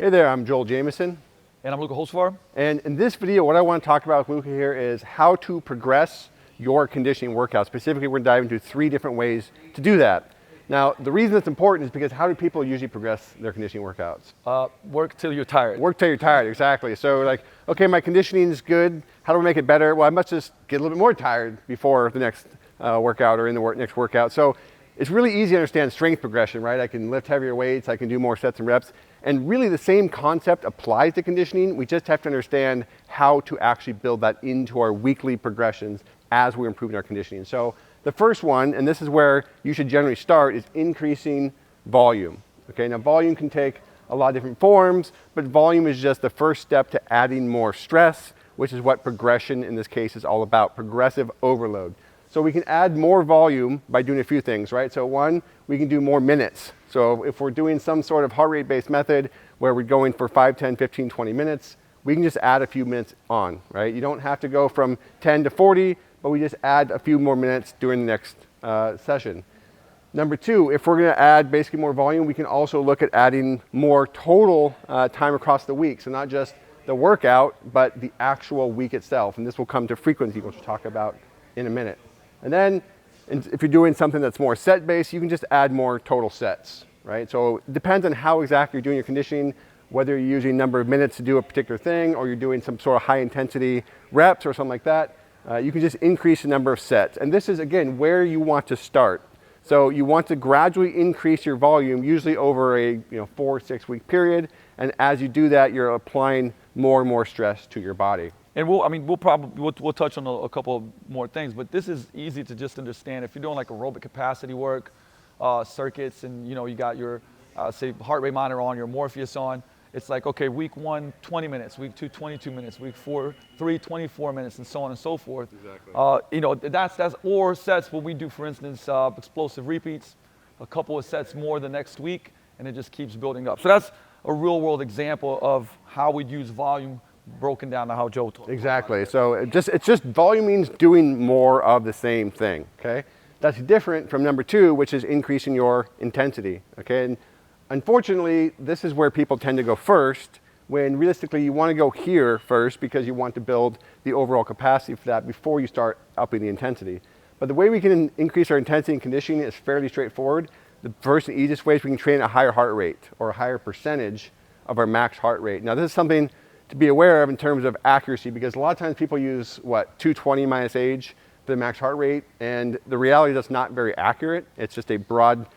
Hey there, I'm Joel Jamieson. And I'm Luca Holzfar. And in this video, what I want to talk about with Luca here is how to progress your conditioning workout. Specifically, we're diving into 3 different ways to do that. Now, the reason it's important is because how do people usually progress their conditioning workouts? Work till you're tired. Work till you're tired, exactly. So like, okay, my conditioning is good. How do I make it better? Well, I must just get a little bit more tired before the next workout or in the next workout. So it's really easy to understand strength progression, right? I can lift heavier weights, I can do more sets and reps. And really the same concept applies to conditioning. We just have to understand how to actually build that into our weekly progressions as we're improving our conditioning. So the first one, and this is where you should generally start, is increasing volume. Okay, now volume can take a lot of different forms, but volume is just the first step to adding more stress, which is what progression in this case is all about, progressive overload. So we can add more volume by doing a few things, right? So one, we can do more minutes. So if we're doing some sort of heart rate based method where we're going for 5, 10, 15, 20 minutes, we can just add a few minutes on, right? You don't have to go from 10 to 40, but we just add a few more minutes during the next session. Number 2, if we're gonna add basically more volume, we can also look at adding more total time across the week. So not just the workout, but the actual week itself. And this will come to frequency, which we'll talk about in a minute. And then if you're doing something that's more set-based, you can just add more total sets, right? So it depends on how exactly you're doing your conditioning, whether you're using a number of minutes to do a particular thing or you're doing some sort of high-intensity reps or something like that. You can just increase the number of sets. And this is, again, where you want to start. So you want to gradually increase your volume, usually over a 4 or 6 week period. And as you do that, you're applying more and more stress to your body. And we'll touch on a couple of more things, but this is easy to just understand. If you're doing like aerobic capacity work, circuits, and you got your say heart rate monitor on, your Morpheus on, it's like, okay, week 1, 20 minutes, week 2, 22 minutes, week 3, 24 minutes, and so on and so forth. Exactly. That's or sets what we do, for instance, explosive repeats, a couple of sets more the next week, and it just keeps building up. So that's a real world example of how we'd use volume broken down to how Joe talked. Exactly. So it's just volume means doing more of the same thing. Okay, that's different from number 2, which is increasing your intensity. Okay, and unfortunately, this is where people tend to go first, when realistically you want to go here first because you want to build the overall capacity for that before you start upping the intensity. But the way we can increase our intensity and conditioning is fairly straightforward. The first and easiest way is we can train a higher heart rate or a higher percentage of our max heart rate. Now this is something to be aware of in terms of accuracy, because a lot of times people use 220 minus age for the max heart rate, and the reality that's not very accurate. It's just a broad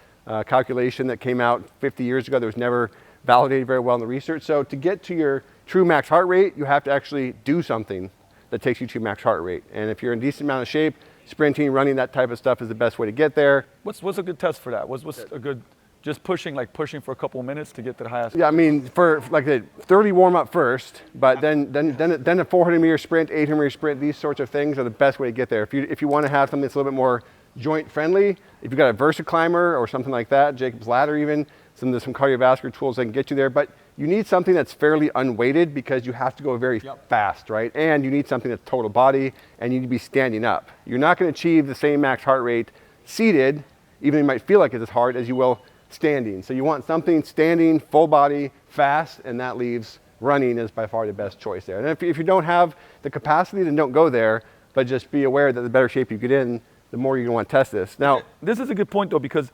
calculation that came out 50 years ago that was never validated very well in the research. So to get to your true max heart rate, you have to actually do something that takes you to max heart rate. And if you're in a decent amount of shape, sprinting, running, that type of stuff is the best way to get there. What's a good test for that? What's a good, just pushing for a couple of minutes to get to the highest? Yeah, I mean, for like a 30 warm up first, but then a 400 meter sprint, 800 meter sprint, these sorts of things are the best way to get there. If you want to have something that's a little bit more joint friendly, if you've got a Versa climber or something like that, Jacob's ladder even, some cardiovascular tools that can get you there, but you need something that's fairly unweighted because you have to go very fast, right? And you need something that's total body, and you need to be standing up. You're not going to achieve the same max heart rate seated, even though you might feel like it's as hard as you will standing. So you want something standing, full body, fast, and that leaves running as by far the best choice there. And if you don't have the capacity, then don't go there, but just be aware that the better shape you get in, the more you're going to want to test this. Now, this is a good point though, because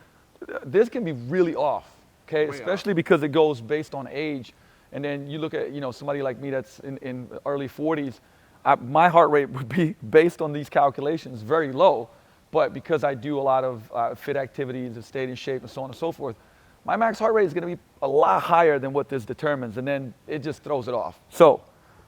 this can be really off, okay? Especially because it goes based on age. And then you look at, somebody like me that's in early 40s, my heart rate would be, based on these calculations, very low. But because I do a lot of fit activities and stay in shape and so on and so forth, my max heart rate is going to be a lot higher than what this determines, and then it just throws it off. So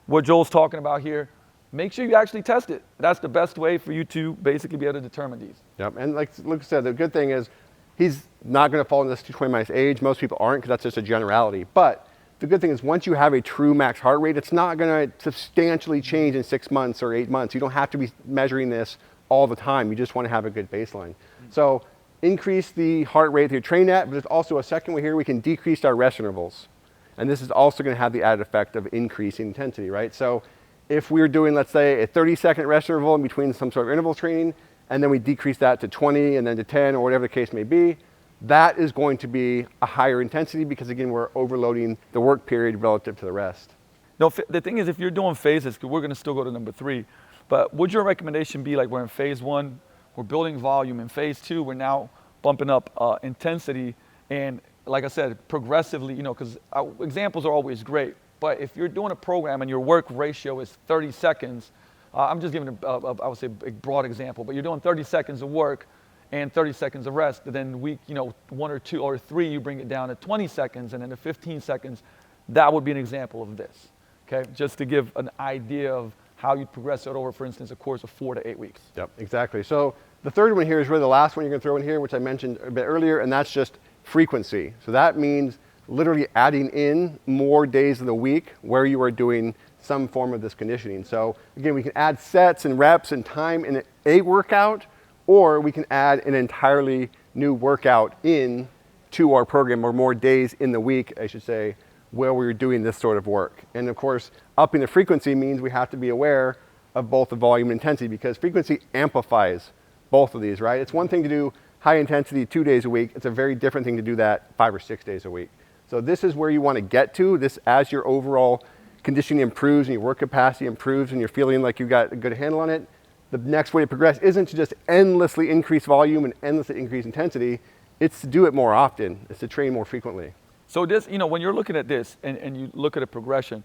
what Joel's talking about here, make sure you actually test it. That's the best way for you to basically be able to determine these. Yep, and like Luke said, the good thing is he's not going to fall into this 220 minus age. Most people aren't, because that's just a generality. But the good thing is once you have a true max heart rate, it's not going to substantially change in 6 months or 8 months. You don't have to be measuring this all the time. You just want to have a good baseline. So increase the heart rate that you're trained at, but there's also a second way here. We can decrease our rest intervals. And this is also going to have the added effect of increasing intensity, right? So if we're doing, let's say, a 30-second rest interval in between some sort of interval training, and then we decrease that to 20 and then to 10 or whatever the case may be, that is going to be a higher intensity because again, we're overloading the work period relative to the rest. No, the thing is, if you're doing phases, because we're going to still go to number 3, but would your recommendation be like we're in phase 1, we're building volume. In phase 2, we're now bumping up intensity, and like I said, progressively, you know, because examples are always great, but if you're doing a program and your work ratio is 30 seconds, I'm just giving I would say a broad example, but you're doing 30 seconds of work and 30 seconds of rest, then week, you know, 1 or 2 or 3, you bring it down to 20 seconds, and then to 15 seconds, that would be an example of this, okay? Just to give an idea of how you progress it over, for instance, a course of 4 to 8 weeks. Yep, exactly. So the third one here is really the last one you're gonna throw in here, which I mentioned a bit earlier, and that's just frequency. So that means literally adding in more days of the week where you are doing some form of this conditioning. So again, we can add sets and reps and time in a workout, or we can add an entirely new workout in to our program, or more days in the week, I should say, where we're doing this sort of work. And of course, upping the frequency means we have to be aware of both the volume and intensity, because frequency amplifies both of these, right? It's one thing to do high intensity 2 days a week. It's a very different thing to do that 5 or 6 days a week. So this is where you want to get to. This, as your overall conditioning improves and your work capacity improves and you're feeling like you got a good handle on it, the next way to progress isn't to just endlessly increase volume and endlessly increase intensity. It's to do it more often. It's to train more frequently. So this, you know, when you're looking at this and you look at a progression,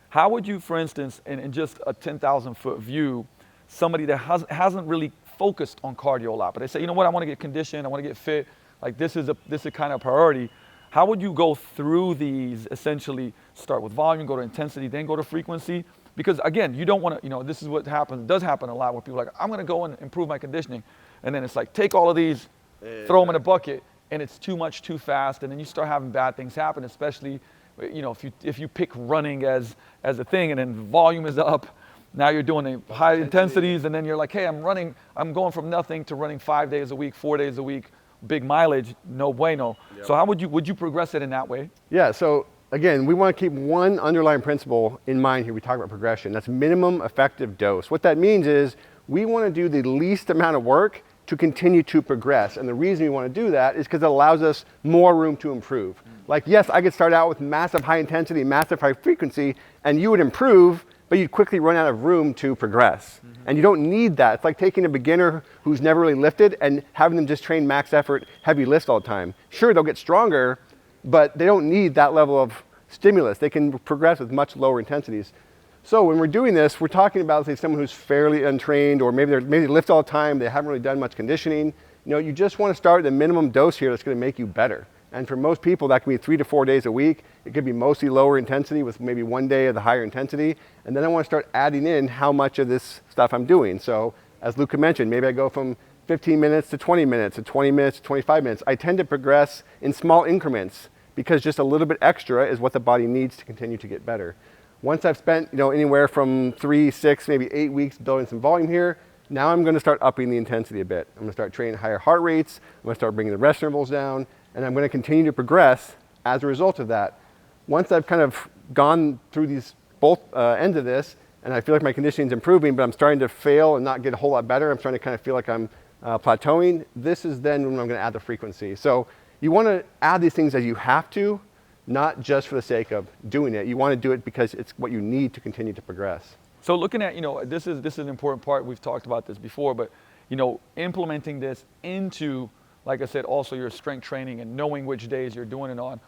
how would you, for instance, in just a 10,000 foot view, somebody that hasn't really focused on cardio a lot, but they say, you know what, I want to get conditioned, I want to get fit, like this is kind of priority. How would you go through these, essentially start with volume, go to intensity, then go to frequency? Because again, you don't want to, you know, this is what happens, it does happen a lot where people are like, I'm going to go and improve my conditioning. And then it's like, take all of these, throw them in a bucket, and it's too much too fast. And then you start having bad things happen, especially, you know, if you pick running as a thing and then volume is up, now you're doing the high intensities, and then you're like, hey, I'm going from nothing to running 5 days a week, 4 days a week, big mileage, no bueno. Yep. So how would you progress it in that way? Yeah, so again, we want to keep one underlying principle in mind here. We talk about progression. That's minimum effective dose. What that means is we want to do the least amount of work to continue to progress. And the reason we want to do that is because it allows us more room to improve. Like, yes, I could start out with massive high intensity, massive high frequency, and you would improve, but you'd quickly run out of room to progress. And you don't need that. It's like taking a beginner who's never really lifted and having them just train max effort, heavy lift all the time. Sure, they'll get stronger, but they don't need that level of stimulus. They can progress with much lower intensities. So when we're doing this, we're talking about, say, someone who's fairly untrained, or maybe they lift all the time, they haven't really done much conditioning. You know, you just want to start the minimum dose here that's going to make you better. And for most people, that can be 3 to 4 days a week. It could be mostly lower intensity with maybe 1 day of the higher intensity. And then I want to start adding in how much of this stuff I'm doing. So as Luca mentioned, maybe I go from 15 minutes to 20 minutes, to 20 minutes to 25 minutes. I tend to progress in small increments because just a little bit extra is what the body needs to continue to get better. Once I've spent, you know, anywhere from 3, 6, maybe 8 weeks building some volume here, now I'm going to start upping the intensity a bit. I'm going to start training higher heart rates. I'm going to start bringing the rest intervals down, and I'm going to continue to progress as a result of that. Once I've kind of gone through these both ends of this, and I feel like my conditioning is improving, but I'm starting to fail and not get a whole lot better, I'm starting to kind of feel like I'm plateauing, this is then when I'm going to add the frequency. So you want to add these things as you have to, not just for the sake of doing it. You want to do it because it's what you need to continue to progress. So looking at, you know, this is an important part. We've talked about this before, but, you know, implementing this into, like I said, also your strength training and knowing which days you're doing it on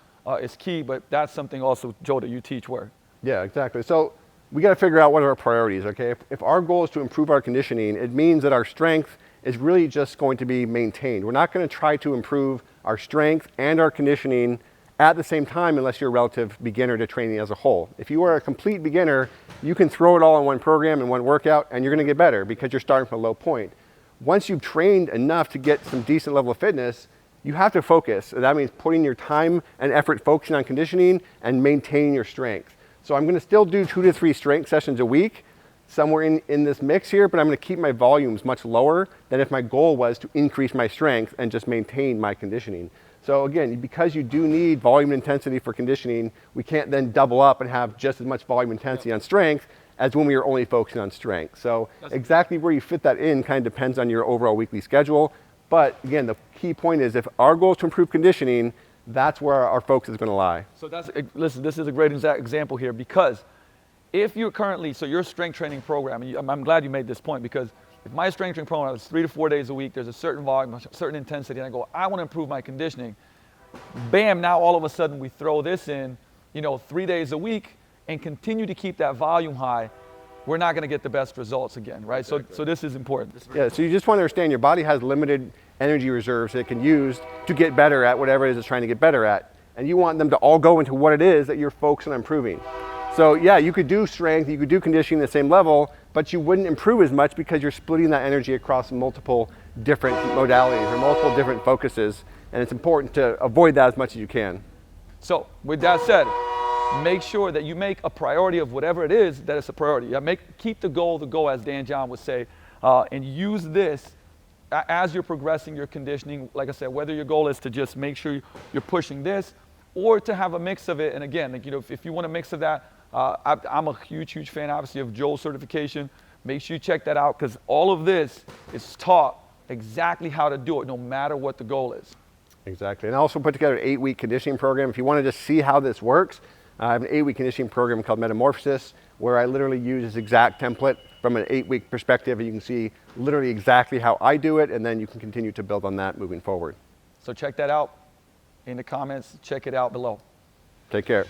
is key, but that's something also, Joe, that you teach where? Yeah, exactly. So we got to figure out what are our priorities, okay? If our goal is to improve our conditioning, it means that our strength is really just going to be maintained. We're not going to try to improve our strength and our conditioning at the same time unless you're a relative beginner to training as a whole. If you are a complete beginner, you can throw it all in one program and one workout and you're going to get better because you're starting from a low point. Once you've trained enough to get some decent level of fitness, you have to focus. That means putting your time and effort focusing on conditioning and maintaining your strength. So I'm going to still do 2 to 3 strength sessions a week, somewhere in this mix here, but I'm going to keep my volumes much lower than if my goal was to increase my strength and just maintain my conditioning. So again, because you do need volume and intensity for conditioning, we can't then double up and have just as much volume and intensity on strength as when we are only focusing on strength. So exactly where you fit that in kind of depends on your overall weekly schedule. But again, the key point is if our goal is to improve conditioning, that's where our focus is going to lie. So listen, this is a great example here, because if you're currently, so your strength training program, and I'm glad you made this point, because if my strength training program is 3 to 4 days a week, there's a certain volume, a certain intensity, and I go, I want to improve my conditioning, bam, now all of a sudden we throw this in, 3 days a week and continue to keep that volume high, we're not going to get the best results again, right? Exactly. So this is important. Yeah, so you just want to understand your body has limited energy reserves that it can use to get better at whatever it is it's trying to get better at. And you want them to all go into what it is that you're focused on improving. So yeah, you could do strength, you could do conditioning at the same level, but you wouldn't improve as much because you're splitting that energy across multiple different modalities or multiple different focuses. And it's important to avoid that as much as you can. So with that said, make sure that you make a priority of whatever it is that it's a priority. Keep the goal, as Dan John would say, and use this as you're progressing your conditioning. Like I said, whether your goal is to just make sure you're pushing this, or to have a mix of it. And again, if you want a mix of that, I'm a huge fan, obviously, of Joel's certification. Make sure you check that out, because all of this is taught exactly how to do it, no matter what the goal is. Exactly. And I also put together an 8-week conditioning program. If you want to just see how this works, I have an 8-week conditioning program called Metamorphosis, where I literally use this exact template from an 8-week perspective, and you can see literally exactly how I do it, and then you can continue to build on that moving forward. So check that out in the comments. Check it out below. Take care.